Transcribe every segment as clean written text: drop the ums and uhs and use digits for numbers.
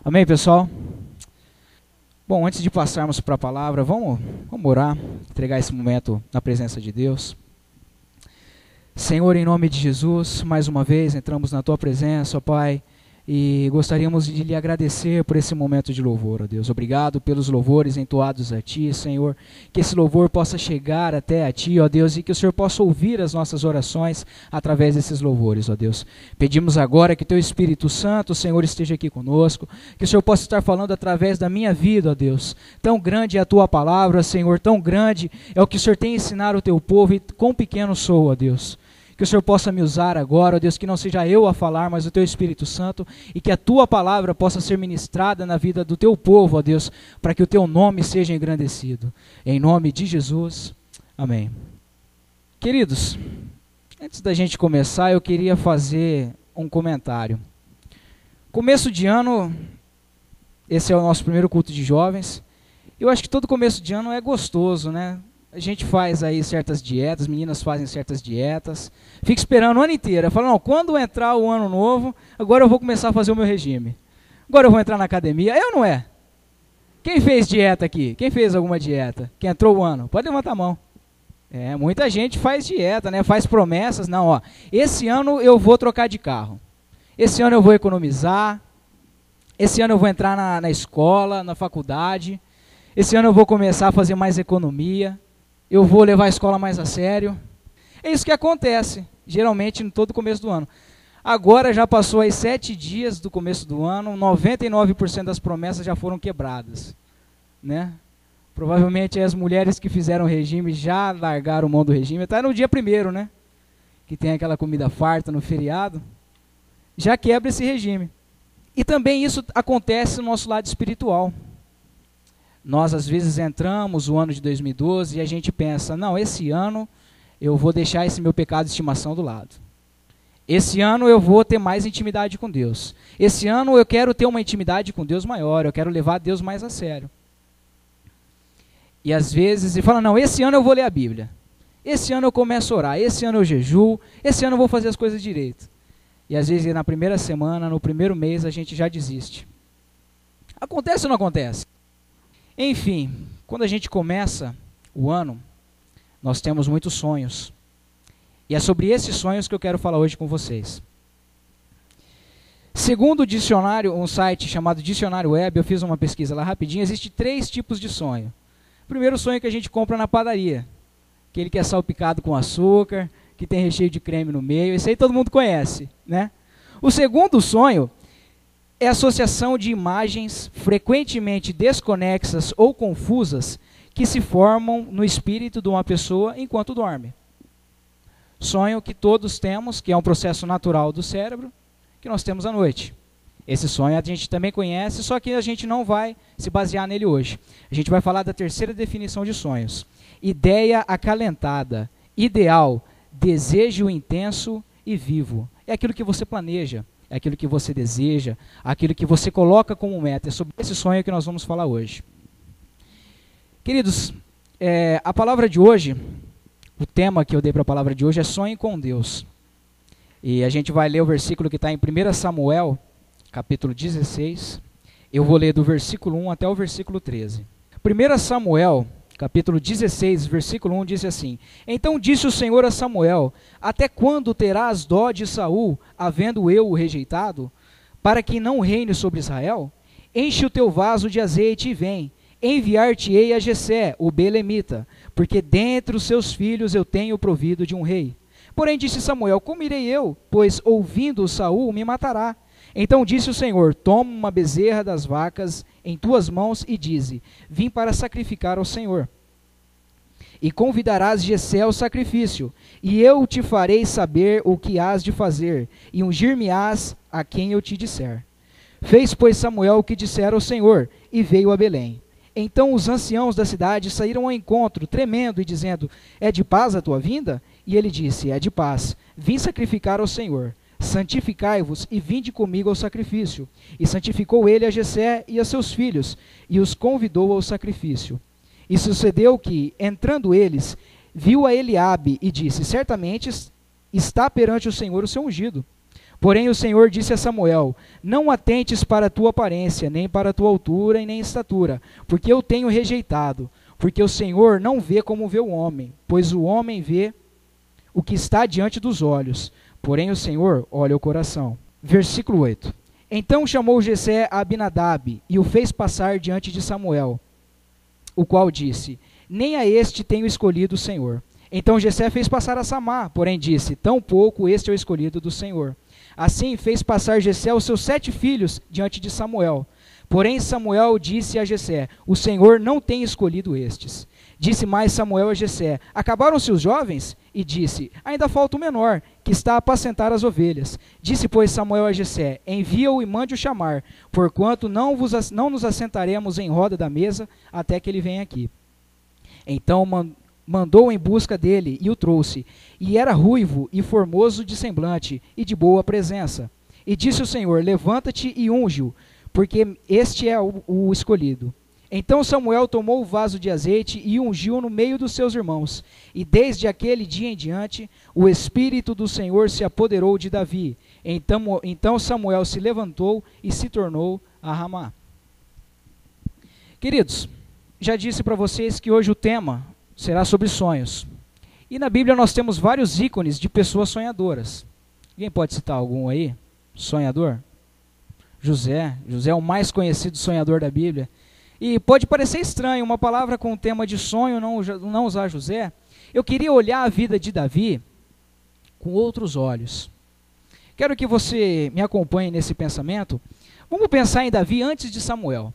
Amém, pessoal? Bom, antes de passarmos para a palavra, vamos orar, entregar esse momento na presença de Deus. Senhor, em nome de Jesus, mais uma vez entramos na Tua presença, ó Pai, e gostaríamos de lhe agradecer por esse momento de louvor, ó Deus. Obrigado pelos louvores entoados a Ti, Senhor, que esse louvor possa chegar até a Ti, ó Deus, e que o Senhor possa ouvir as nossas orações através desses louvores, ó Deus. Pedimos agora que Teu Espírito Santo, Senhor, esteja aqui conosco, que o Senhor possa estar falando através da minha vida, ó Deus. Tão grande é a Tua palavra, Senhor, tão grande é o que o Senhor tem ensinado ao Teu povo, e quão pequeno sou, ó Deus. Que o Senhor possa me usar agora, ó Deus, que não seja eu a falar, mas o Teu Espírito Santo, e que a Tua palavra possa ser ministrada na vida do Teu povo, ó Deus, para que o Teu nome seja engrandecido. Em nome de Jesus, amém. Queridos, antes da gente começar, eu queria fazer um comentário. Começo de ano, esse é o nosso primeiro culto de jovens. Eu acho que todo começo de ano é gostoso, né? A gente faz aí certas dietas, meninas fazem certas dietas, fica esperando o ano inteiro, fala, não, quando entrar o ano novo, agora eu vou começar a fazer o meu regime, agora eu vou entrar na academia, eu não é? Quem fez dieta aqui? Quem fez alguma dieta? Quem entrou o ano? Pode levantar a mão. Muita gente faz dieta, né? Faz promessas, não, ó, esse ano eu vou trocar de carro, esse ano eu vou economizar, esse ano eu vou entrar na escola, na faculdade, esse ano eu vou começar a fazer mais economia, eu vou levar a escola mais a sério. É isso que acontece, geralmente, em todo começo do ano. Agora já passou aí 7 dias do começo do ano, 99% das promessas já foram quebradas, né? Provavelmente as mulheres que fizeram regime já largaram mão do regime, até no dia 1º, né? Que tem aquela comida farta no feriado, já quebra esse regime. E também isso acontece no nosso lado espiritual. Nós, às vezes, entramos o ano de 2012 e a gente pensa, não, esse ano eu vou deixar esse meu pecado de estimação do lado. Esse ano eu vou ter mais intimidade com Deus. Esse ano eu quero ter uma intimidade com Deus maior, eu quero levar Deus mais a sério. E às vezes, ele fala, não, esse ano eu vou ler a Bíblia. Esse ano eu começo a orar, esse ano eu jejuo, esse ano eu vou fazer as coisas direito. E às vezes, na primeira semana, no primeiro mês, a gente já desiste. Acontece ou não acontece? Enfim, quando a gente começa o ano, nós temos muitos sonhos. E é sobre esses sonhos que eu quero falar hoje com vocês. Segundo o dicionário, um site chamado Dicionário Web, eu fiz uma pesquisa lá rapidinho, existem 3 tipos de sonho. O primeiro sonho que a gente compra na padaria, aquele que é salpicado com açúcar, que tem recheio de creme no meio, esse aí todo mundo conhece, né? O segundo sonho é a associação de imagens frequentemente desconexas ou confusas que se formam no espírito de uma pessoa enquanto dorme. Sonho que todos temos, que é um processo natural do cérebro, que nós temos à noite. Esse sonho a gente também conhece, só que a gente não vai se basear nele hoje. A gente vai falar da terceira definição de sonhos. Ideia acalentada, ideal, desejo intenso e vivo. É aquilo que você planeja. É aquilo que você deseja, aquilo que você coloca como meta. É sobre esse sonho que nós vamos falar hoje. Queridos, a palavra de hoje, o tema que eu dei para a palavra de hoje é sonhe com Deus. E a gente vai ler o versículo que está em 1 Samuel, capítulo 16. Eu vou ler do versículo 1 até o versículo 13. 1 Samuel, capítulo 16, versículo 1, diz assim: Então disse o Senhor a Samuel, até quando terás dó de Saul, havendo eu o rejeitado, para que não reine sobre Israel? Enche o teu vaso de azeite e vem, enviar-te-ei a Jessé, o belemita, porque dentre os seus filhos eu tenho provido de um rei. Porém disse Samuel, como irei eu? Pois ouvindo Saul me matará. Então disse o Senhor, toma uma bezerra das vacas em tuas mãos e dize, vim para sacrificar ao Senhor. E convidarás Jessé ao sacrifício, e eu te farei saber o que hás de fazer, e ungir-me-ás a quem eu te disser. Fez, pois, Samuel o que dissera ao Senhor, e veio a Belém. Então os anciãos da cidade saíram ao encontro, tremendo e dizendo, é de paz a tua vinda? E ele disse, é de paz, vim sacrificar ao Senhor. Santificai-vos e vinde comigo ao sacrifício. E santificou ele a Jessé e a seus filhos, e os convidou ao sacrifício. E sucedeu que, entrando eles, viu a Eliabe e disse, certamente está perante o Senhor o seu ungido. Porém o Senhor disse a Samuel: não atentes para a tua aparência, nem para a tua altura e nem estatura, porque eu tenho rejeitado. Porque o Senhor não vê como vê o homem, pois o homem vê o que está diante dos olhos, porém o Senhor olha o coração. Versículo 8. Então chamou Jessé a Abinadab e o fez passar diante de Samuel, o qual disse: nem a este tenho escolhido o Senhor. Então Jessé fez passar a Samá, porém disse: tampouco este é o escolhido do Senhor. Assim fez passar Jessé os seus 7 filhos diante de Samuel. Porém Samuel disse a Jessé: o Senhor não tem escolhido estes. Disse mais Samuel a Jessé: acabaram-se os jovens? E disse: ainda falta o menor, que está a apacentar as ovelhas. Disse, pois, Samuel a Jessé: envia-o e mande-o chamar, porquanto não nos assentaremos em roda da mesa até que ele venha aqui. Então mandou em busca dele e o trouxe. E era ruivo e formoso de semblante e de boa presença. E disse o Senhor: levanta-te e unge-o, porque este é o escolhido. Então Samuel tomou o vaso de azeite e ungiu no meio dos seus irmãos. E desde aquele dia em diante, o Espírito do Senhor se apoderou de Davi. Então Samuel se levantou e se tornou a Ramá. Queridos, já disse para vocês que hoje o tema será sobre sonhos. E na Bíblia nós temos vários ícones de pessoas sonhadoras. Alguém pode citar algum aí? Sonhador? José. José é o mais conhecido sonhador da Bíblia. E pode parecer estranho uma palavra com o tema de sonho não usar José. Eu queria olhar a vida de Davi com outros olhos. Quero que você me acompanhe nesse pensamento. Vamos pensar em Davi antes de Samuel.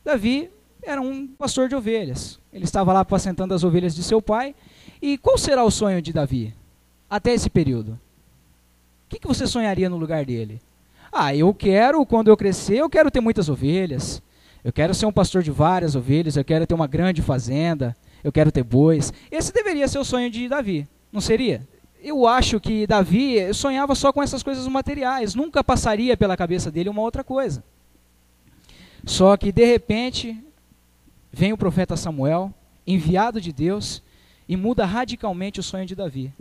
Davi era um pastor de ovelhas. Ele estava lá apacentando as ovelhas de seu pai. E qual será o sonho de Davi até esse período? O que você sonharia no lugar dele? Quando eu crescer, eu quero ter muitas ovelhas. Eu quero ser um pastor de várias ovelhas. Eu quero ter uma grande fazenda. Eu quero ter bois. Esse deveria ser o sonho de Davi, não seria? Eu acho que Davi sonhava só com essas coisas materiais. Nunca passaria pela cabeça dele uma outra coisa. Só que, de repente, vem o profeta Samuel, enviado de Deus, e muda radicalmente o sonho de Davi.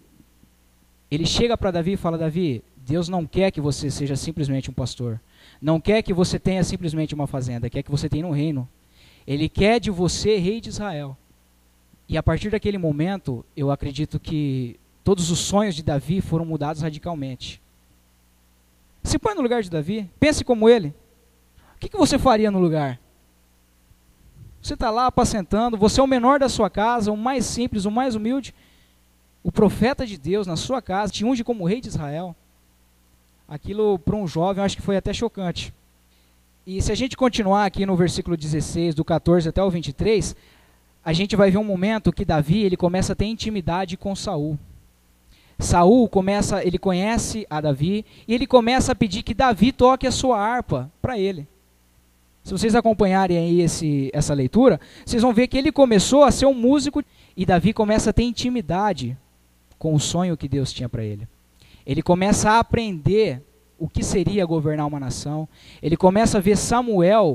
Ele chega para Davi e fala: Davi, Deus não quer que você seja simplesmente um pastor. Não quer que você tenha simplesmente uma fazenda. Quer que você tenha um reino. Ele quer de você rei de Israel. E a partir daquele momento, eu acredito que todos os sonhos de Davi foram mudados radicalmente. Se põe no lugar de Davi. Pense como ele. O que você faria no lugar? Você está lá apacentando. Você é o menor da sua casa, o mais simples, o mais humilde. O profeta de Deus na sua casa te unge como rei de Israel. Aquilo para um jovem eu acho que foi até chocante. E se a gente continuar aqui no versículo 16, do 14 até o 23, a gente vai ver um momento que Davi ele começa a ter intimidade com Saul. Saul ele conhece a Davi e ele começa a pedir que Davi toque a sua harpa para ele. Se vocês acompanharem aí essa leitura, vocês vão ver que ele começou a ser um músico e Davi começa a ter intimidade com o sonho que Deus tinha para ele. Ele começa a aprender o que seria governar uma nação. Ele começa a ver Saul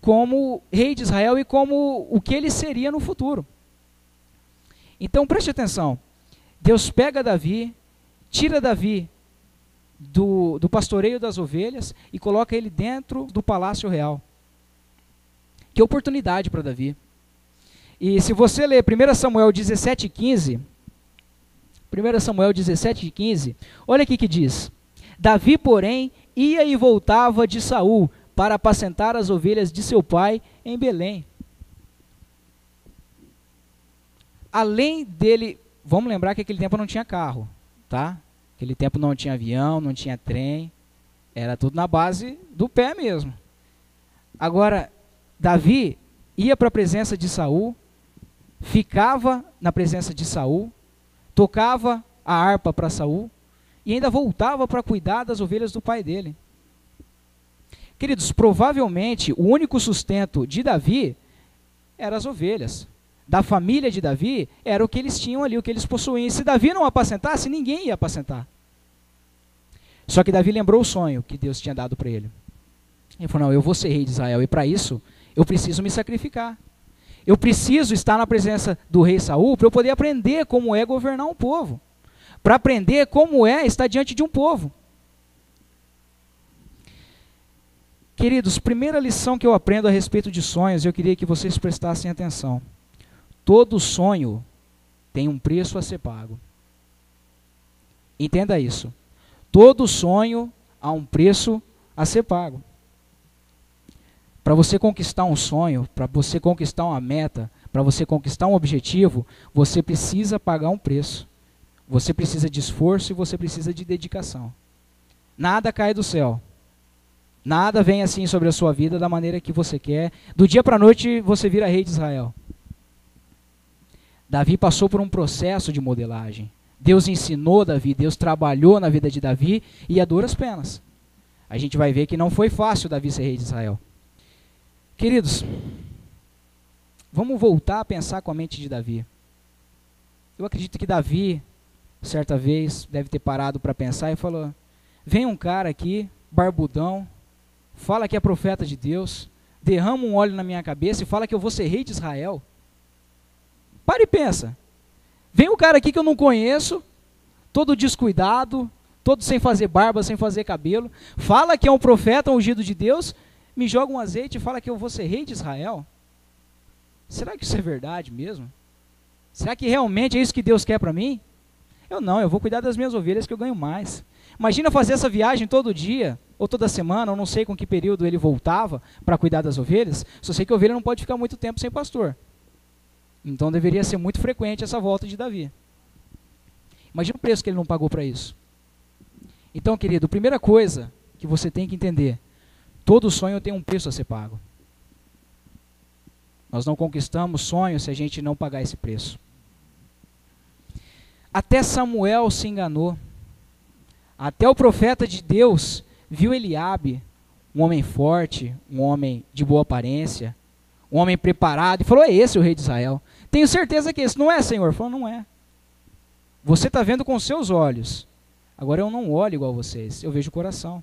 como rei de Israel e como o que ele seria no futuro. Então preste atenção. Deus pega Davi, tira Davi do pastoreio das ovelhas e coloca ele dentro do palácio real. Que oportunidade para Davi. E se você ler 1 Samuel 17:15, 1 Samuel 17:15, olha aqui que diz: Davi, porém, ia e voltava de Saul para apacentar as ovelhas de seu pai em Belém. Além dele, vamos lembrar que naquele tempo não tinha carro, tá? Naquele tempo não tinha avião, não tinha trem, era tudo na base do pé mesmo. Agora, Davi ia para a presença de Saul, ficava na presença de Saul, tocava a harpa para Saul e ainda voltava para cuidar das ovelhas do pai dele. Queridos, provavelmente o único sustento de Davi eram as ovelhas. Da família de Davi era o que eles tinham ali, o que eles possuíam. E se Davi não apacentasse, ninguém ia apacentar. Só que Davi lembrou o sonho que Deus tinha dado para ele. Ele falou: não, eu vou ser rei de Israel e para isso eu preciso me sacrificar. Eu preciso estar na presença do rei Saul para eu poder aprender como é governar um povo. para aprender como é estar diante de um povo. Queridos, primeira lição que eu aprendo a respeito de sonhos, eu queria que vocês prestassem atenção. Todo sonho tem um preço a ser pago. Entenda isso. Todo sonho há um preço a ser pago. Para você conquistar um sonho, para você conquistar uma meta, para você conquistar um objetivo, você precisa pagar um preço. Você precisa de esforço e você precisa de dedicação. Nada cai do céu. Nada vem assim sobre a sua vida da maneira que você quer. Do dia para a noite você vira rei de Israel. Davi passou por um processo de modelagem. Deus ensinou Davi, Deus trabalhou na vida de Davi e a duras penas. A gente vai ver que não foi fácil Davi ser rei de Israel. Queridos, vamos voltar a pensar com a mente de Davi. Eu acredito que Davi, certa vez, deve ter parado para pensar e falou: vem um cara aqui, barbudão, fala que é profeta de Deus, derrama um óleo na minha cabeça e fala que eu vou ser rei de Israel. Para e pensa. Vem um cara aqui que eu não conheço, todo descuidado, todo sem fazer barba, sem fazer cabelo, fala que é um profeta ungido de Deus, me joga um azeite e fala que eu vou ser rei de Israel. Será que isso é verdade mesmo? Será que realmente é isso que Deus quer para mim? Eu vou cuidar das minhas ovelhas que eu ganho mais. Imagina fazer essa viagem todo dia, ou toda semana, eu não sei com que período ele voltava para cuidar das ovelhas, só sei que a ovelha não pode ficar muito tempo sem pastor. Então deveria ser muito frequente essa volta de Davi. Imagina o preço que ele não pagou para isso. Então, querido, a primeira coisa que você tem que entender, todo sonho tem um preço a ser pago. Nós não conquistamos sonhos se a gente não pagar esse preço. Até Samuel se enganou. Até o profeta de Deus viu Eliabe, um homem forte, um homem de boa aparência, um homem preparado, e falou: é esse o rei de Israel. Tenho certeza que esse não é, Senhor. Ele falou: não é. Você está vendo com os seus olhos. Agora eu não olho igual vocês, eu vejo o coração.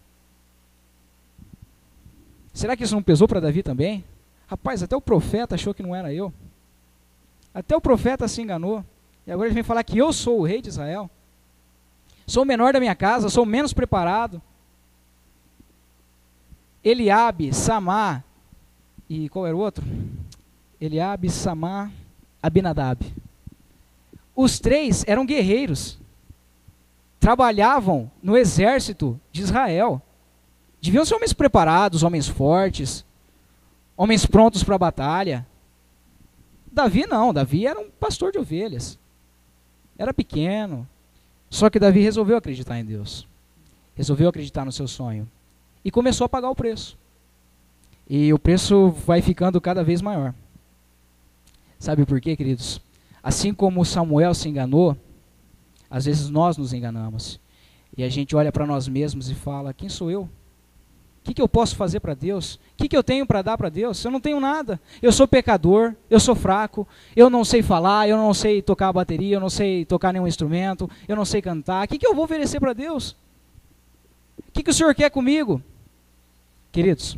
Será que isso não pesou para Davi também? Rapaz, até o profeta achou que não era eu. Até o profeta se enganou. E agora ele vem falar que eu sou o rei de Israel. Sou o menor da minha casa, sou o menos preparado. Eliabe, Samá, e qual era o outro? Eliabe, Samá, Abinadab. Os três eram guerreiros. Trabalhavam no exército de Israel. Deviam ser homens preparados, homens fortes, homens prontos para a batalha. Davi não, Davi era um pastor de ovelhas. Era pequeno. Só que Davi resolveu acreditar em Deus. Resolveu acreditar no seu sonho. E começou a pagar o preço. E o preço vai ficando cada vez maior. Sabe por quê, queridos? Assim como Samuel se enganou, às vezes nós nos enganamos. E a gente olha para nós mesmos e fala: quem sou eu? O que eu posso fazer para Deus? O que eu tenho para dar para Deus? Eu não tenho nada. Eu sou pecador, eu sou fraco, eu não sei falar, eu não sei tocar a bateria, eu não sei tocar nenhum instrumento, eu não sei cantar. O que eu vou oferecer para Deus? O que o Senhor quer comigo? Queridos,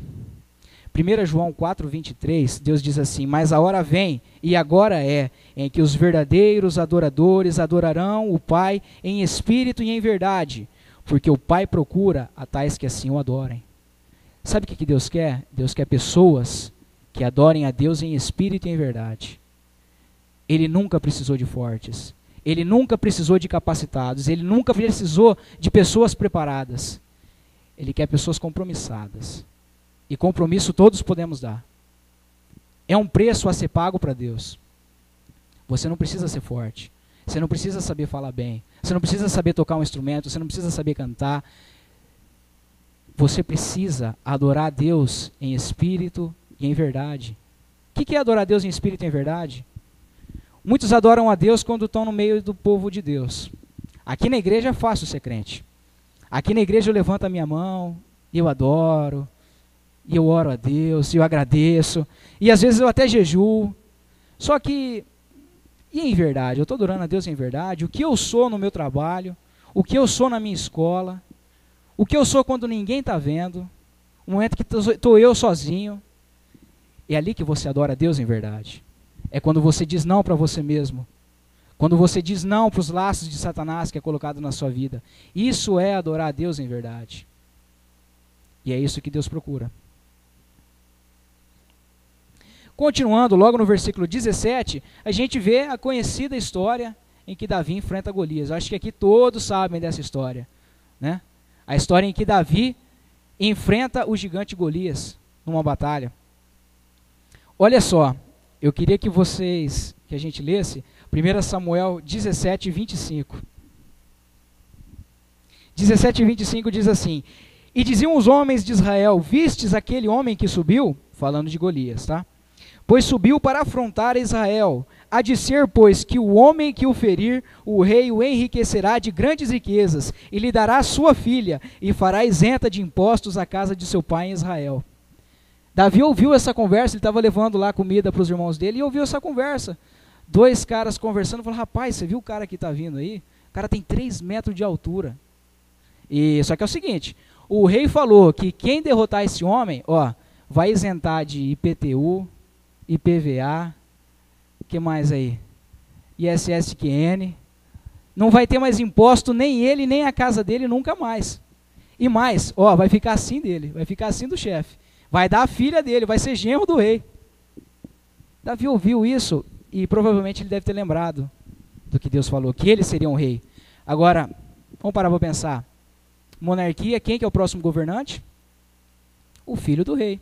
1 João 4:23, Deus diz assim: mas a hora vem, e agora é, em que os verdadeiros adoradores adorarão o Pai em espírito e em verdade, porque o Pai procura a tais que assim o adorem. Sabe o que Deus quer? Deus quer pessoas que adorem a Deus em espírito e em verdade. Ele nunca precisou de fortes. Ele nunca precisou de capacitados. Ele nunca precisou de pessoas preparadas. Ele quer pessoas compromissadas. E compromisso todos podemos dar. É um preço a ser pago para Deus. Você não precisa ser forte. Você não precisa saber falar bem. Você não precisa saber tocar um instrumento. Você não precisa saber cantar. Você precisa adorar a Deus em espírito e em verdade. O que é adorar a Deus em espírito e em verdade? Muitos adoram a Deus quando estão no meio do povo de Deus. Aqui na igreja é fácil ser crente. Aqui na igreja eu levanto a minha mão, e eu adoro, e eu oro a Deus, e eu agradeço, e às vezes eu até jejuo. Só que, e em verdade? Eu estou adorando a Deus em verdade? O que eu sou no meu trabalho? O que eu sou na minha escola? O que eu sou quando ninguém está vendo? O momento que estou eu sozinho? É ali que você adora a Deus em verdade. É quando você diz não para você mesmo. Quando você diz não para os laços de Satanás que é colocado na sua vida. Isso é adorar a Deus em verdade. E é isso que Deus procura. Continuando, logo no versículo 17, a gente vê a conhecida história em que Davi enfrenta Golias. Eu acho que aqui todos sabem dessa história, né? A história em que Davi enfrenta o gigante Golias numa batalha. Olha só, eu queria que a gente lesse 1 Samuel 17, 25. 17 e 25 diz assim: E diziam os homens de Israel, vistes aquele homem que subiu? Falando de Golias, tá? Pois subiu para afrontar Israel. Há de ser, pois, que o homem que o ferir, o rei o enriquecerá de grandes riquezas, e lhe dará sua filha, e fará isenta de impostos a casa de seu pai em Israel. Davi ouviu essa conversa, ele estava levando lá comida para os irmãos dele, e ouviu essa conversa. Dois caras conversando, falaram, rapaz, você viu o cara que está vindo aí? O cara tem 3 metros de altura. Só que é o seguinte, o rei falou que quem derrotar esse homem, vai isentar de IPTU, IPVA, o que mais aí? ISSQN, não vai ter mais imposto nem ele, nem a casa dele nunca mais. E mais, vai ficar assim dele, vai ficar assim do chefe. Vai dar a filha dele, vai ser genro do rei. Davi ouviu isso e provavelmente ele deve ter lembrado do que Deus falou, que ele seria um rei. Agora, vamos parar para pensar. Monarquia, quem que é o próximo governante? O filho do rei,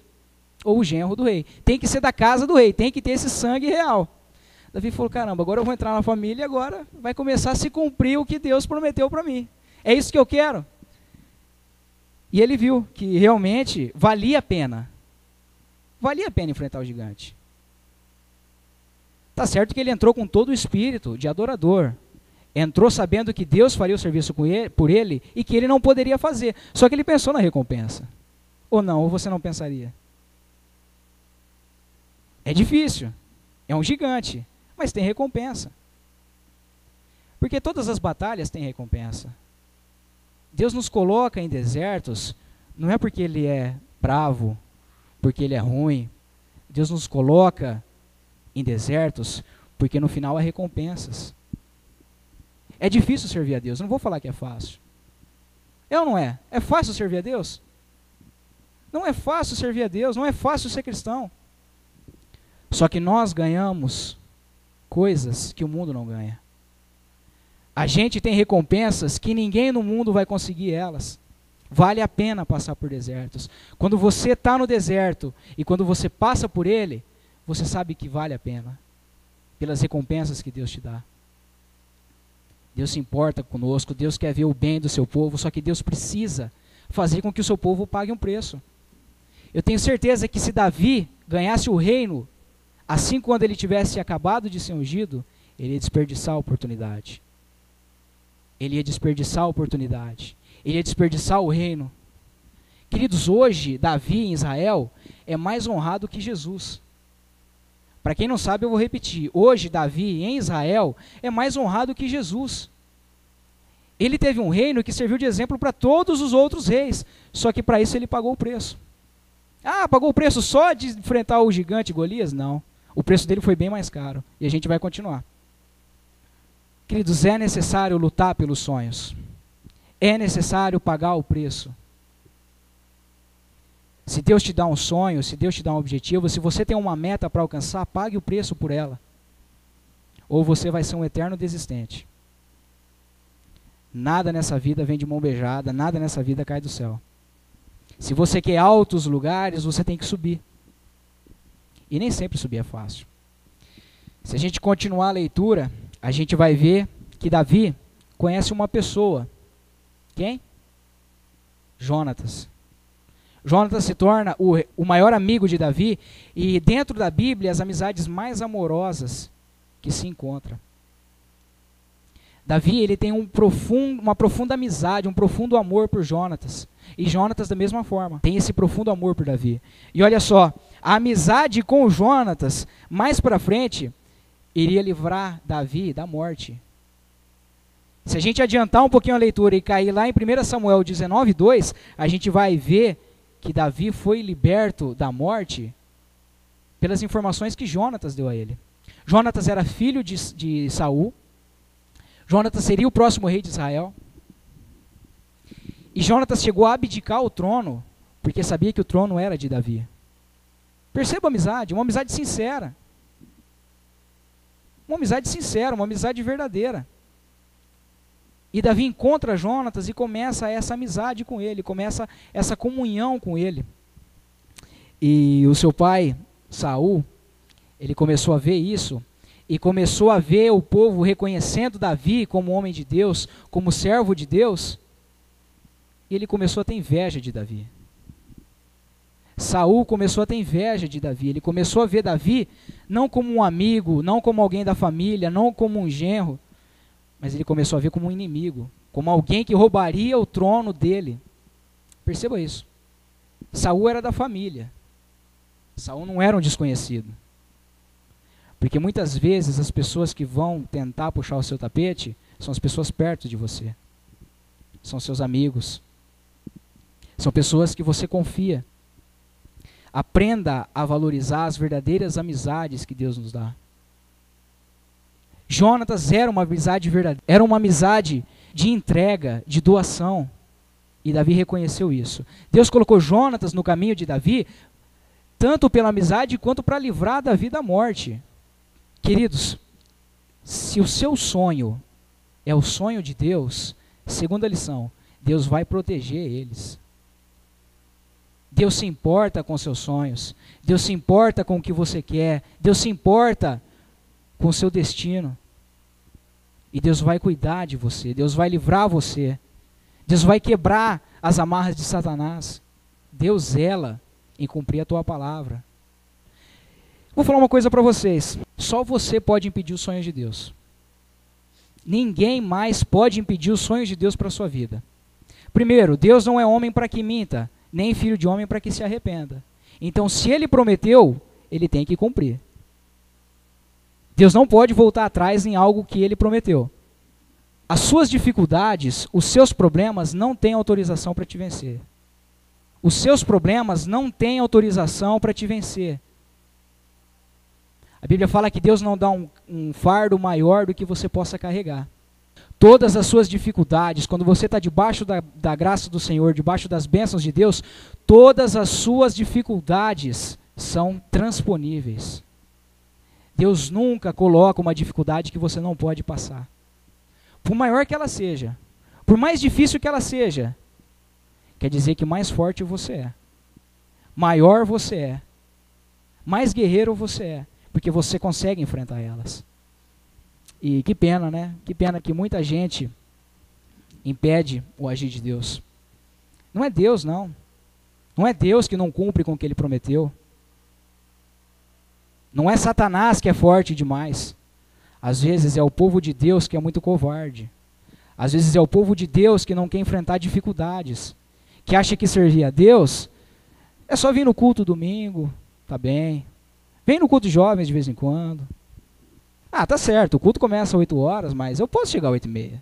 ou o genro do rei. Tem que ser da casa do rei, tem que ter esse sangue real. Davi falou, caramba, agora eu vou entrar na família e agora vai começar a se cumprir o que Deus prometeu para mim. É isso que eu quero. E ele viu que realmente valia a pena. Valia a pena enfrentar o gigante. Tá certo que ele entrou com todo o espírito de adorador. Entrou sabendo que Deus faria o serviço por ele e que ele não poderia fazer. Só que ele pensou na recompensa. Ou não, ou você não pensaria? É difícil. É um gigante. Mas tem recompensa. Porque todas as batalhas têm recompensa. Deus nos coloca em desertos, não é porque Ele é bravo, porque Ele é ruim. Deus nos coloca em desertos, porque no final há recompensas. É difícil servir a Deus, não vou falar que é fácil. É ou não é? É fácil servir a Deus? Não é fácil servir a Deus, não é fácil ser cristão. Só que nós ganhamos coisas que o mundo não ganha. A gente tem recompensas que ninguém no mundo vai conseguir elas. Vale a pena passar por desertos. Quando você está no deserto e quando você passa por ele, você sabe que vale a pena. Pelas recompensas que Deus te dá. Deus se importa conosco, Deus quer ver o bem do seu povo, só que Deus precisa fazer com que o seu povo pague um preço. Eu tenho certeza que se Davi ganhasse o reino, assim quando ele tivesse acabado de ser ungido, ele ia desperdiçar a oportunidade. Ele ia desperdiçar a oportunidade. Ele ia desperdiçar o reino. Queridos, hoje, Davi em Israel é mais honrado que Jesus. Para quem não sabe, eu vou repetir. Hoje, Davi em Israel é mais honrado que Jesus. Ele teve um reino que serviu de exemplo para todos os outros reis. Só que para isso ele pagou o preço. Ah, pagou o preço só de enfrentar o gigante Golias? Não. O preço dele foi bem mais caro. E a gente vai continuar. Queridos, é necessário lutar pelos sonhos. É necessário pagar o preço. Se Deus te dá um sonho, se Deus te dá um objetivo, se você tem uma meta para alcançar, pague o preço por ela. Ou você vai ser um eterno desistente. Nada nessa vida vem de mão beijada, nada nessa vida cai do céu. Se você quer altos lugares, você tem que subir. E nem sempre subir é fácil. Se a gente continuar a leitura, a gente vai ver que Davi conhece uma pessoa. Quem? Jonatas. Jonatas se torna o maior amigo de Davi e dentro da Bíblia as amizades mais amorosas que se encontram. Davi ele tem uma profunda amizade, um profundo amor por Jonatas. E Jonatas da mesma forma, tem esse profundo amor por Davi. E olha só, a amizade com Jonatas, mais para frente, iria livrar Davi da morte. Se a gente adiantar um pouquinho a leitura e cair lá em 1 Samuel 19:2, a gente vai ver que Davi foi liberto da morte pelas informações que Jonatas deu a ele. Jonatas era filho de Saul, Jonatas seria o próximo rei de Israel. E Jonatas chegou a abdicar o trono, porque sabia que o trono era de Davi. Perceba a amizade, uma amizade sincera. Uma amizade sincera, uma amizade verdadeira. E Davi encontra Jonatas e começa essa amizade com ele, começa essa comunhão com ele. E o seu pai, Saul, ele começou a ver isso, e começou a ver o povo reconhecendo Davi como homem de Deus, como servo de Deus, e ele começou a ter inveja de Davi. Saul começou a ter inveja de Davi, ele começou a ver Davi não como um amigo, não como alguém da família, não como um genro, mas ele começou a ver como um inimigo, como alguém que roubaria o trono dele. Perceba isso. Saul era da família. Saul não era um desconhecido. Porque muitas vezes as pessoas que vão tentar puxar o seu tapete são as pessoas perto de você. São seus amigos. São pessoas que você confia. Aprenda a valorizar as verdadeiras amizades que Deus nos dá. Jonatas era uma amizade verdadeira, era uma amizade de entrega, de doação. E Davi reconheceu isso. Deus colocou Jonatas no caminho de Davi, tanto pela amizade quanto para livrar Davi da morte. Queridos, se o seu sonho é o sonho de Deus, segunda lição, Deus vai proteger eles. Deus se importa com seus sonhos. Deus se importa com o que você quer. Deus se importa com o seu destino. E Deus vai cuidar de você. Deus vai livrar você. Deus vai quebrar as amarras de Satanás. Deus zela em cumprir a tua palavra. Vou falar uma coisa para vocês. Só você pode impedir os sonhos de Deus. Ninguém mais pode impedir os sonhos de Deus para a sua vida. Primeiro, Deus não é homem para que minta, nem filho de homem para que se arrependa. Então, se Ele prometeu, Ele tem que cumprir. Deus não pode voltar atrás em algo que Ele prometeu. As suas dificuldades, os seus problemas não têm autorização para te vencer. Os seus problemas não têm autorização para te vencer. A Bíblia fala que Deus não dá um fardo maior do que você possa carregar. Todas as suas dificuldades, quando você está debaixo da graça do Senhor, debaixo das bênçãos de Deus, todas as suas dificuldades são transponíveis. Deus nunca coloca uma dificuldade que você não pode passar. Por maior que ela seja, por mais difícil que ela seja, quer dizer que mais forte você é, maior você é, mais guerreiro você é, porque você consegue enfrentar elas. E que pena, né? Que pena que muita gente impede o agir de Deus. Não é Deus, não. Não é Deus que não cumpre com o que Ele prometeu. Não é Satanás que é forte demais. Às vezes é o povo de Deus que é muito covarde. Às vezes é o povo de Deus que não quer enfrentar dificuldades. Que acha que servir a Deus é só vir no culto domingo, tá bem. Vem no culto de jovens de vez em quando. Ah, tá certo, o culto começa às 8 horas, mas eu posso chegar às 8h30.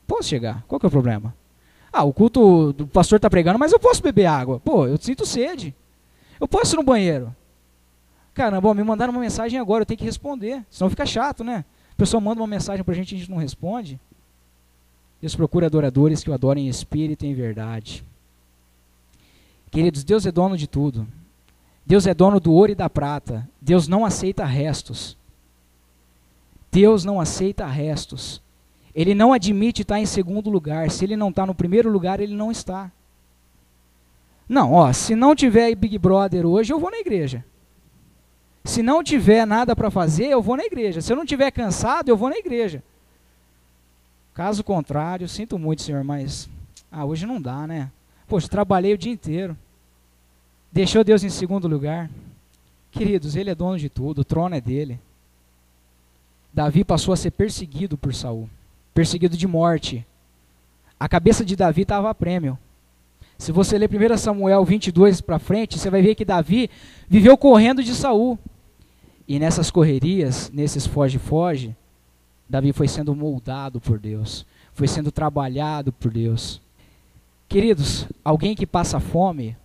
Posso chegar, qual que é o problema? Ah, o culto do pastor tá pregando, mas eu posso beber água. Pô, eu sinto sede. Eu posso ir no banheiro. Caramba, me mandaram uma mensagem agora, eu tenho que responder. Senão fica chato, né? A pessoa manda uma mensagem pra gente e a gente não responde. Deus procura adoradores que o adorem em espírito e em verdade. Queridos, Deus é dono de tudo. Deus é dono do ouro e da prata. Deus não aceita restos. Deus não aceita restos. Ele não admite estar em segundo lugar. Se Ele não está no primeiro lugar, Ele não está. Não, ó, se não tiver Big Brother hoje, eu vou na igreja. Se não tiver nada para fazer, eu vou na igreja. Se eu não tiver cansado, eu vou na igreja. Caso contrário, sinto muito, Senhor, mas hoje não dá, né? Poxa, trabalhei o dia inteiro. Deixou Deus em segundo lugar. Queridos, Ele é dono de tudo, o trono é dele. Davi passou a ser perseguido por Saul. Perseguido de morte. A cabeça de Davi estava a prêmio. Se você ler 1 Samuel 22 para frente, você vai ver que Davi viveu correndo de Saul. E nessas correrias, nesses foge-foge, Davi foi sendo moldado por Deus. Foi sendo trabalhado por Deus. Queridos, alguém que passa fome,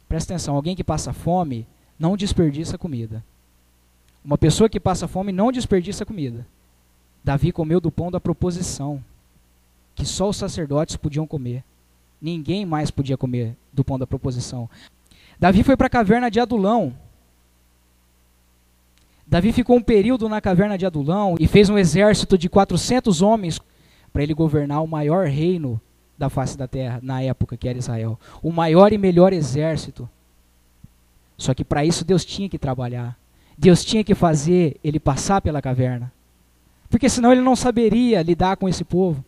presta atenção, alguém que passa fome não desperdiça comida. Uma pessoa que passa fome não desperdiça comida. Davi comeu do pão da proposição, que só os sacerdotes podiam comer. Ninguém mais podia comer do pão da proposição. Davi foi para a caverna de Adulão. Davi ficou um período na caverna de Adulão e fez um exército de 400 homens para ele governar o maior reino da face da terra, na época, que era Israel. O maior e melhor exército. Só que para isso Deus tinha que trabalhar. Deus tinha que fazer ele passar pela caverna. Porque senão ele não saberia lidar com esse povo.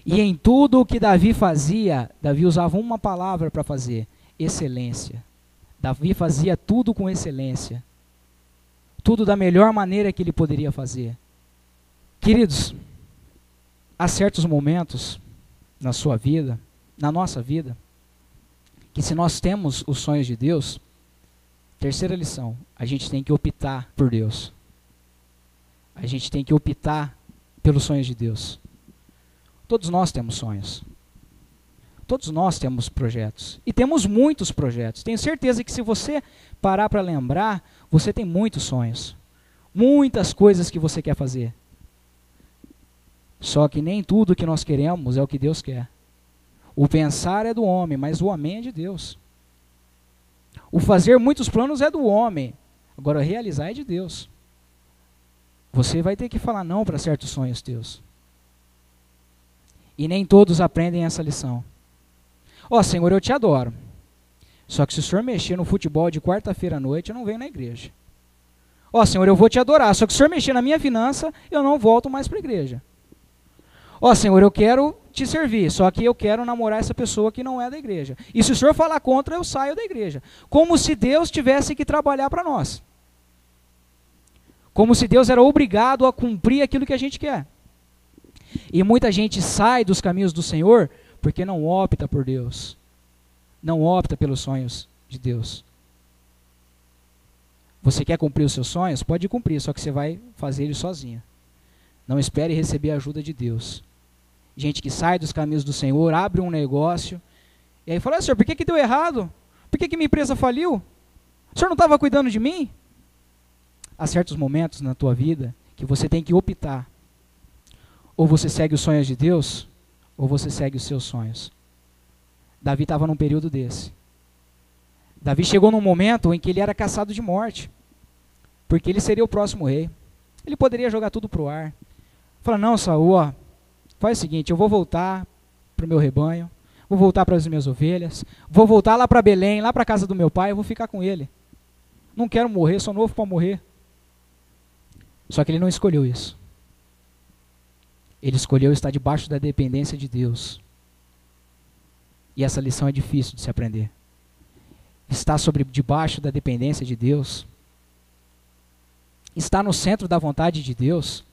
E em tudo o que Davi fazia, Davi usava uma palavra para fazer: excelência. Davi fazia tudo com excelência. Tudo da melhor maneira que ele poderia fazer. Queridos, há certos momentos na sua vida, na nossa vida, que se nós temos os sonhos de Deus, terceira lição, a gente tem que optar por Deus. A gente tem que optar pelos sonhos de Deus. Todos nós temos sonhos. Todos nós temos projetos. E temos muitos projetos. Tenho certeza que se você parar para lembrar, você tem muitos sonhos. Muitas coisas que você quer fazer. Só que nem tudo que nós queremos é o que Deus quer. O pensar é do homem, mas o homem é de Deus. O fazer muitos planos é do homem. Agora, o realizar é de Deus. Você vai ter que falar não para certos sonhos teus. E nem todos aprendem essa lição. Ó, Senhor, eu te adoro. Só que se o Senhor mexer no futebol de quarta-feira à noite, eu não venho na igreja. Ó, Senhor, eu vou te adorar. Só que se o Senhor mexer na minha finança, eu não volto mais para a igreja. Ó, Senhor, eu quero te servir. Só que eu quero namorar essa pessoa que não é da igreja. E se o Senhor falar contra, eu saio da igreja. Como se Deus tivesse que trabalhar para nós. Como se Deus era obrigado a cumprir aquilo que a gente quer. E muita gente sai dos caminhos do Senhor porque não opta por Deus. Não opta pelos sonhos de Deus. Você quer cumprir os seus sonhos? Pode cumprir, só que você vai fazer ele sozinho. Não espere receber a ajuda de Deus. Gente que sai dos caminhos do Senhor, abre um negócio, e aí fala: Senhor, por que deu errado? Por que minha empresa faliu? O Senhor não estava cuidando de mim? Há certos momentos na tua vida que você tem que optar. Ou você segue os sonhos de Deus, ou você segue os seus sonhos. Davi estava num período desse. Davi chegou num momento em que ele era caçado de morte, porque ele seria o próximo rei. Ele poderia jogar tudo para o ar. Fala: não, Saul, ó, faz o seguinte, eu vou voltar para o meu rebanho, vou voltar para as minhas ovelhas, vou voltar lá para Belém, lá para a casa do meu pai, eu vou ficar com ele. Não quero morrer, sou novo para morrer. Só que ele não escolheu isso. Ele escolheu estar debaixo da dependência de Deus. E essa lição é difícil de se aprender. Estar debaixo da dependência de Deus. Estar no centro da vontade de Deus.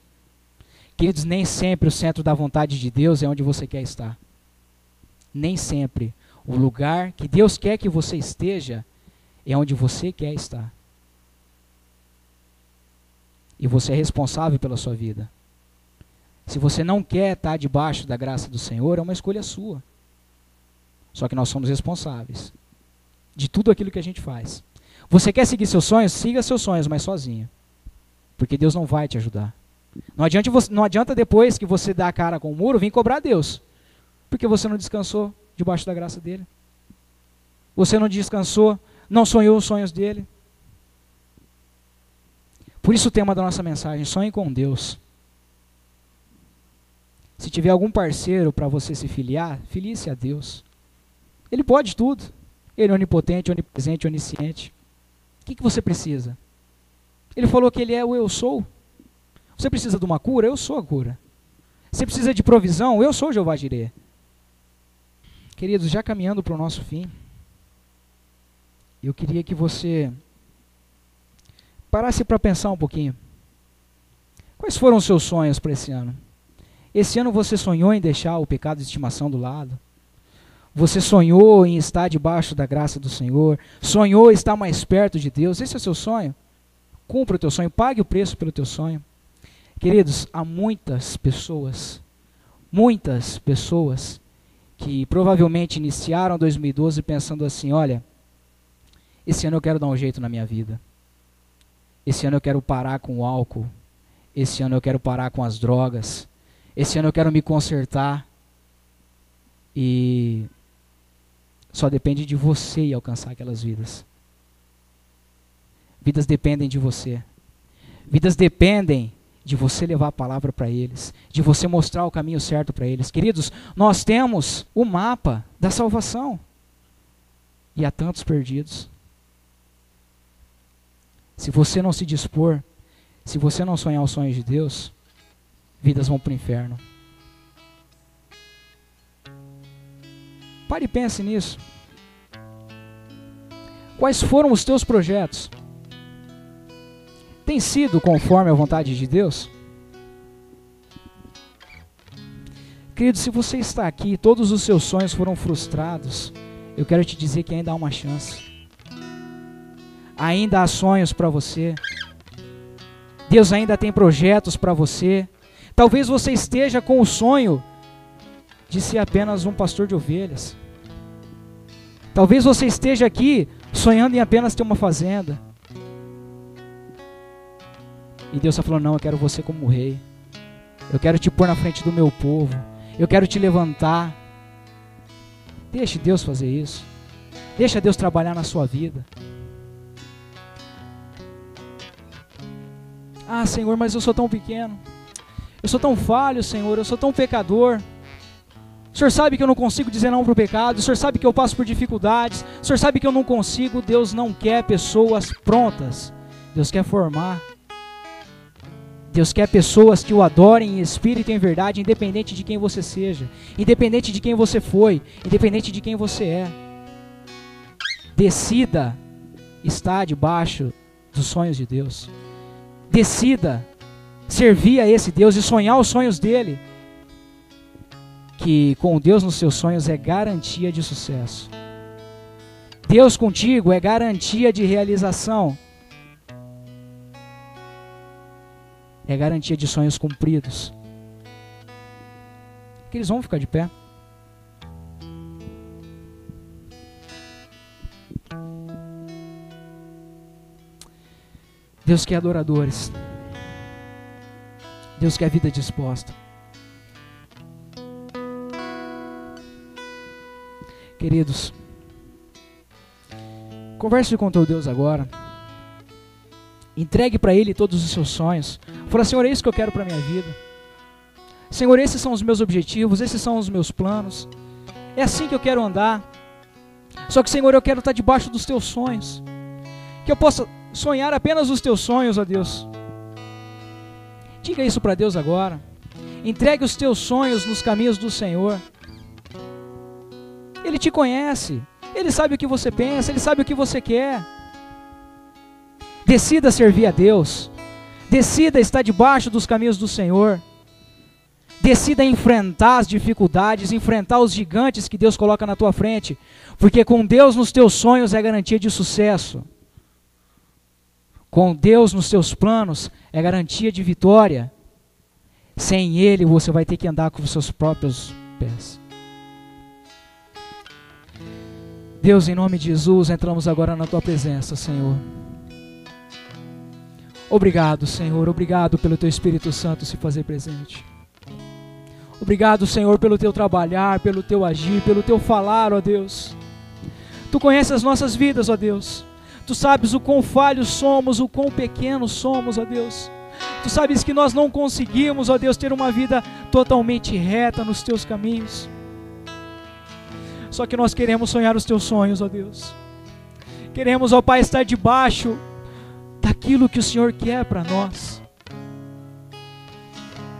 Queridos, nem sempre o centro da vontade de Deus é onde você quer estar. Nem sempre o lugar que Deus quer que você esteja é onde você quer estar. E você é responsável pela sua vida. Se você não quer estar debaixo da graça do Senhor, é uma escolha sua. Só que nós somos responsáveis de tudo aquilo que a gente faz. Você quer seguir seus sonhos? Siga seus sonhos, mas sozinho. Porque Deus não vai te ajudar. Não adianta depois que você dá a cara com o muro, vir cobrar Deus. Porque você não descansou debaixo da graça dele. Você não descansou, não sonhou os sonhos dele. Por isso o tema da nossa mensagem: sonhe com Deus. Se tiver algum parceiro para você se filiar, filie-se a Deus. Ele pode tudo. Ele é onipotente, onipresente, onisciente. O que você precisa? Ele falou que ele é o eu sou. Você precisa de uma cura? Eu sou a cura. Você precisa de provisão? Eu sou Jeová Jireh. Queridos, já caminhando para o nosso fim, eu queria que você parasse para pensar um pouquinho. Quais foram os seus sonhos para esse ano? Esse ano você sonhou em deixar o pecado de estimação do lado? Você sonhou em estar debaixo da graça do Senhor? Sonhou em estar mais perto de Deus? Esse é o seu sonho? Cumpra o teu sonho, pague o preço pelo teu sonho. Queridos, há muitas pessoas que provavelmente iniciaram 2012 pensando assim: olha, esse ano eu quero dar um jeito na minha vida. Esse ano eu quero parar com o álcool. Esse ano eu quero parar com as drogas. Esse ano eu quero me consertar. E só depende de você ir alcançar aquelas vidas. Vidas dependem de você. Vidas dependem de você levar a palavra para eles, de você mostrar o caminho certo para eles. Queridos, nós temos o mapa da salvação. E há tantos perdidos. Se você não se dispor, se você não sonhar os sonhos de Deus, vidas vão para o inferno. Pare e pense nisso. Quais foram os teus projetos? Tem sido conforme a vontade de Deus? Querido, se você está aqui e todos os seus sonhos foram frustrados, eu quero te dizer que ainda há uma chance. Ainda há sonhos para você. Deus ainda tem projetos para você. Talvez você esteja com o sonho de ser apenas um pastor de ovelhas. Talvez você esteja aqui sonhando em apenas ter uma fazenda. E Deus está falando, não, eu quero você como rei. Eu quero te pôr na frente do meu povo. Eu quero te levantar. Deixe Deus fazer isso. Deixa Deus trabalhar na sua vida. Ah, Senhor, mas eu sou tão pequeno. Eu sou tão falho, Senhor. Eu sou tão pecador. O Senhor sabe que eu não consigo dizer não para o pecado. O Senhor sabe que eu passo por dificuldades. O Senhor sabe que eu não consigo. Deus não quer pessoas prontas. Deus quer formar. Deus quer pessoas que o adorem em espírito e em verdade, independente de quem você seja, independente de quem você foi, independente de quem você é. Decida estar debaixo dos sonhos de Deus. Decida servir a esse Deus e sonhar os sonhos dele. Que com Deus nos seus sonhos é garantia de sucesso. Deus contigo é garantia de realização. É garantia de sonhos cumpridos. Que eles vão ficar de pé. Deus quer adoradores. Deus quer vida disposta. Queridos, converse com o teu Deus agora. Entregue para Ele todos os seus sonhos. Fala, Senhor, é isso que eu quero para a minha vida. Senhor, esses são os meus objetivos, esses são os meus planos. É assim que eu quero andar. Só que, Senhor, eu quero estar debaixo dos teus sonhos. Que eu possa sonhar apenas os teus sonhos, ó Deus. Diga isso para Deus agora. Entregue os teus sonhos nos caminhos do Senhor. Ele te conhece. Ele sabe o que você pensa, Ele sabe o que você quer. Decida servir a Deus. Decida estar debaixo dos caminhos do Senhor. Decida enfrentar as dificuldades, enfrentar os gigantes que Deus coloca na tua frente. Porque com Deus nos teus sonhos é garantia de sucesso. Com Deus nos teus planos é garantia de vitória. Sem Ele você vai ter que andar com os seus próprios pés. Deus, em nome de Jesus, entramos agora na tua presença, Senhor. Obrigado, Senhor, obrigado pelo teu Espírito Santo se fazer presente. Obrigado, Senhor, pelo teu trabalhar, pelo teu agir, pelo teu falar, ó Deus. Tu conheces as nossas vidas, ó Deus. Tu sabes o quão falhos somos, o quão pequenos somos, ó Deus. Tu sabes que nós não conseguimos, ó Deus, ter uma vida totalmente reta nos teus caminhos. Só que nós queremos sonhar os teus sonhos, ó Deus. Queremos, ó Pai, estar debaixo daquilo que o Senhor quer para nós.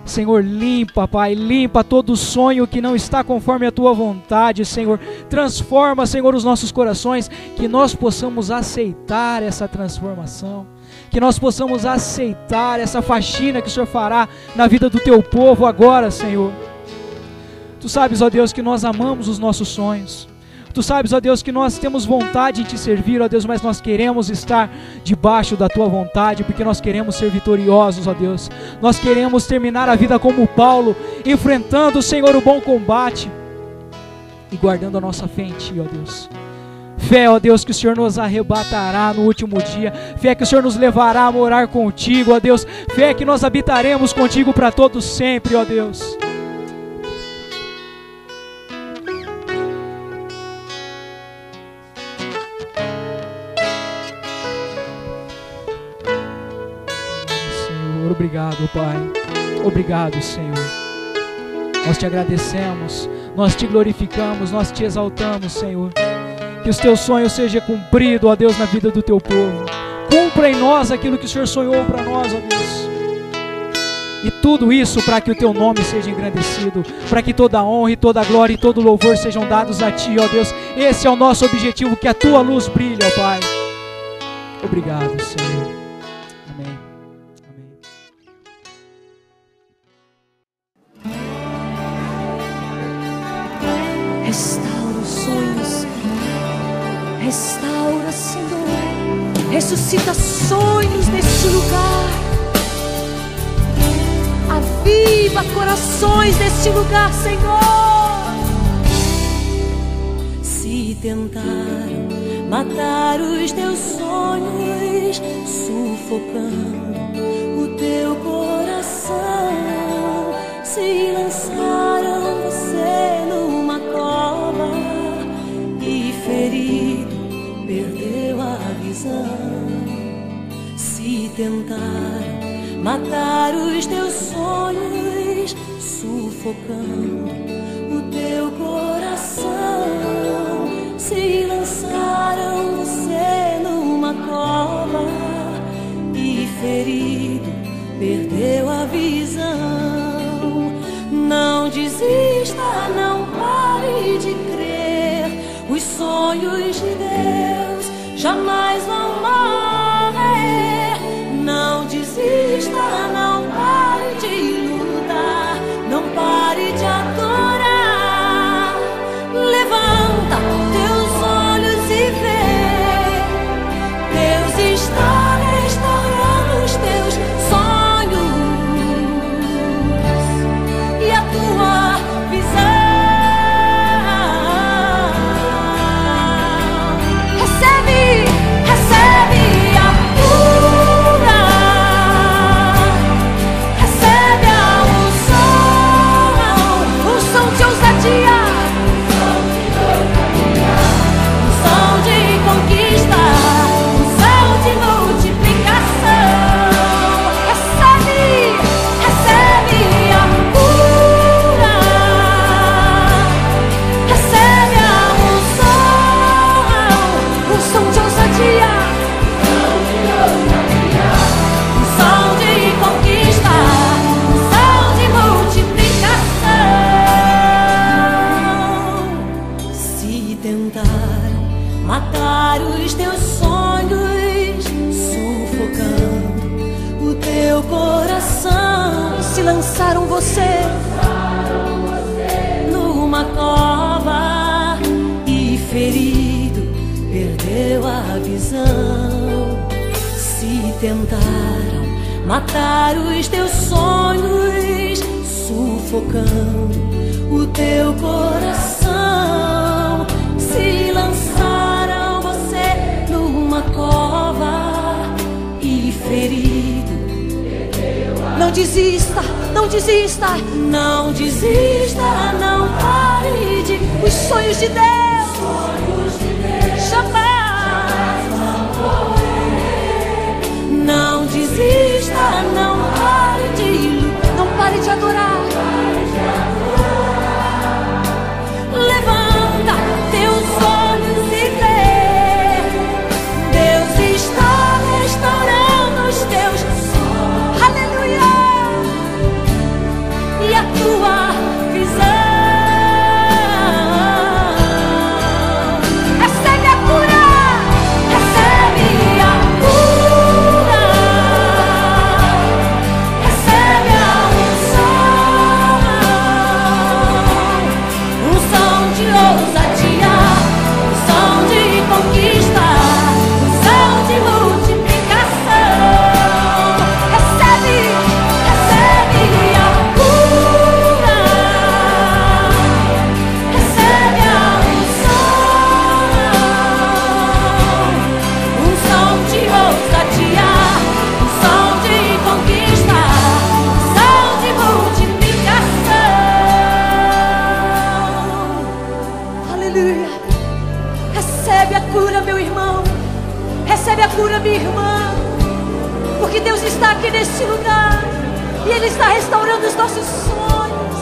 Senhor, limpa, Pai, limpa todo sonho que não está conforme a Tua vontade, Senhor. Transforma, Senhor, os nossos corações, que nós possamos aceitar essa transformação, que nós possamos aceitar essa faxina que o Senhor fará na vida do Teu povo agora, Senhor. Tu sabes, ó Deus, que nós amamos os nossos sonhos. Tu sabes, ó Deus, que nós temos vontade de Te servir, ó Deus, mas nós queremos estar debaixo da Tua vontade, porque nós queremos ser vitoriosos, ó Deus. Nós queremos terminar a vida como Paulo, enfrentando, Senhor, o bom combate e guardando a nossa fé em Ti, ó Deus. Fé, ó Deus, que o Senhor nos arrebatará no último dia. Fé que o Senhor nos levará a morar contigo, ó Deus. Fé que nós habitaremos contigo para todos sempre, ó Deus. Senhor, obrigado, Pai. Obrigado, Senhor. Nós te agradecemos, nós te glorificamos, nós te exaltamos, Senhor. Que os teus sonhos sejam cumpridos, ó Deus, na vida do teu povo. Cumpra em nós aquilo que o Senhor sonhou para nós, ó Deus. E tudo isso para que o teu nome seja engrandecido, para que toda a honra e toda a glória e todo o louvor sejam dados a ti, ó Deus. Esse é o nosso objetivo, que a tua luz brilhe, ó Pai. Obrigado, Senhor. Amém. Restaura os sonhos, restaura, Senhor, ressuscita sonhos neste lugar, aviva corações neste lugar, Senhor. Se tentaram matar os teus sonhos, sufocando o teu coração, se lançaram você numa cova e ferido perdeu a visão. Se tentaram matar os teus sonhos, sufocando o teu coração, se lançaram você numa cova e ferido perdeu a visão. Não desista, não pare de crer, os sonhos de Deus jamais vão morrer. Não desista, não pare de lutar, não pare de adorar. Levanta teus olhos e vê, Deus está restaurando os teus sonhos e a tua visão. Recebe, recebe a cura, recebe a unção de ousadia, unção de conquista, unção de multiplicação. Recebe, recebe a cura, recebe a unção de ousadia, unção de conquista, unção de multiplicação. Se tentaram matar os teus sonhos, sufocando o teu coração, se lançaram você numa cova e ferido perdeu a visão. Se tentaram matar os teus sonhos, sufocando o teu coração, se lançaram você numa cova e ferido. Não desista, não desista, não desista, não pare de os sonhos de Deus, jamais vão morrer. Não desista, não pare de adorar. Levanta teus olhos e vê, Deus está restaurando os teus sonhos. Aleluia! E a tua visão. Recebe a cura, meu irmão. Recebe a cura, minha irmã. Porque Deus está aqui neste lugar. E Ele está restaurando os nossos sonhos.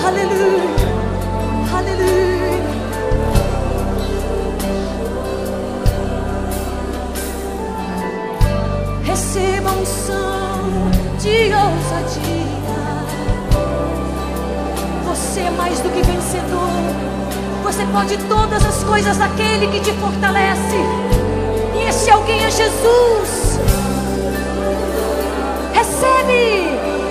Aleluia. Aleluia. Receba um som de ousadia. Você é mais do que vencedor. Você pode todas as coisas daquele que te fortalece. E esse alguém é Jesus. Recebe.